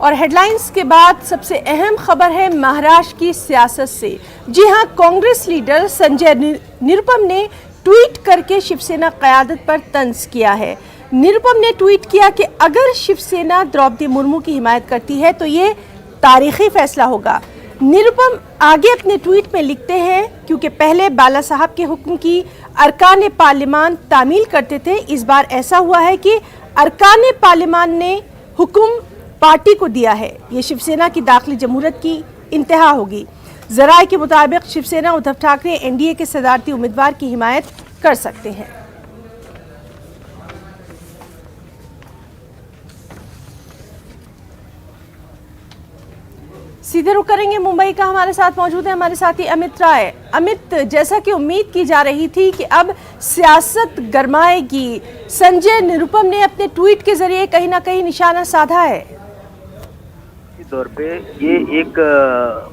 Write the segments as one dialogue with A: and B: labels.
A: और हेडलाइंस के बाद सबसे अहम खबर है महाराष्ट्र की सियासत से। जी हां, कांग्रेस लीडर संजय निरुपम ने ट्वीट करके शिवसेना क़यादत पर तंज किया है। निरुपम ने ट्वीट किया कि अगर शिवसेना द्रौपदी मुर्मू की हिमायत करती है तो ये तारीखी फैसला होगा। निरुपम आगे अपने ट्वीट में लिखते हैं, क्योंकि पहले बाला साहब के हुक्म की अरकान पार्लिमान तामील करते थे, इस बार ऐसा हुआ है कि अरकान पार्लिमान ने हुक्म पार्टी को दिया है। ये शिवसेना की दाखिली जमहूरियत की इंतहा होगी। जराये के मुताबिक शिवसेना उद्धव ठाकरे एनडीए के सदारती उम्मीदवार की हिमायत कर सकते हैं। सीधे रुख करेंगे मुंबई का। हमारे साथ मौजूद है हमारे साथी अमित राय। अमित, जैसा कि उम्मीद की जा रही थी कि अब सियासत गरमाएगी, संजय निरुपम ने अपने ट्वीट के जरिए कहीं ना कहीं निशाना साधा है।
B: तौर पे ये एक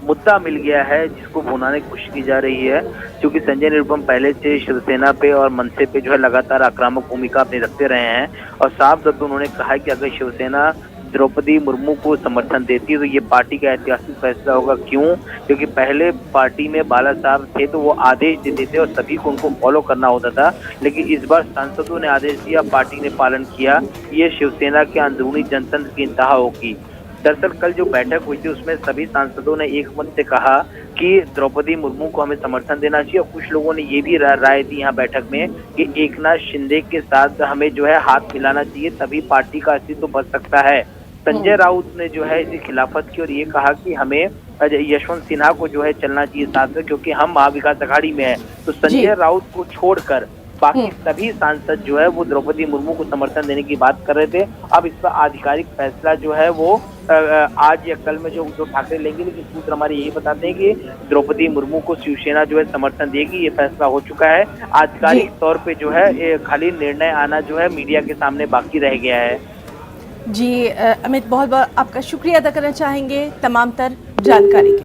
B: मुद्दा मिल गया है जिसको भुनाने की कोशिश की जा रही है, क्योंकि संजय निरुपम पहले से शिवसेना पे और मनसे पे जो है लगातार आक्रामक भूमिका अपनी रखते रहे हैं और साफ तौर पर उन्होंने कहा है कि अगर शिवसेना द्रौपदी मुर्मू को समर्थन देती है तो ये पार्टी का ऐतिहासिक फैसला होगा। क्यों? क्योंकि पहले पार्टी में बाला साहब थे तो वो आदेश देते थे और सभी को उनको फॉलो करना होता था, लेकिन इस बार सांसदों ने आदेश दिया, पार्टी ने पालन किया। ये शिवसेना के अंदरूनी जनतंत्र की इंतहा होगी। दरअसल कल जो बैठक हुई थी उसमें सभी सांसदों ने एक मत से कहा कि द्रौपदी मुर्मू को हमें समर्थन देना चाहिए और कुछ लोगों ने ये भी राय दी यहाँ बैठक में कि एकनाथ शिंदे के साथ हमें जो है हाथ मिलाना चाहिए, तभी पार्टी का अस्तित्व बच सकता है। संजय राउत ने जो है इसकी खिलाफत की और ये कहा कि हमें यशवंत सिन्हा को जो है चलना चाहिए साथ में, क्योंकि हम महाविकास अघाड़ी में है। तो संजय राउत को छोड़कर बाकी सभी सांसद जो है वो द्रौपदी मुर्मू को समर्थन देने की बात कर रहे थे। अब इसका आधिकारिक फैसला जो है वो आज या कल में जो उद्धव ठाकरे लेंगे, लेकिन सूत्र हमारे यही बताते हैं कि द्रौपदी मुर्मू को शिवसेना जो है समर्थन देगी। ये फैसला हो चुका है। आधिकारिक तौर पे जो है खाली निर्णय आना जो है मीडिया के सामने बाकी रह गया है।
A: जी अमित, बहुत बहुत आपका शुक्रिया अदा करना चाहेंगे तमाम तर जानकारी के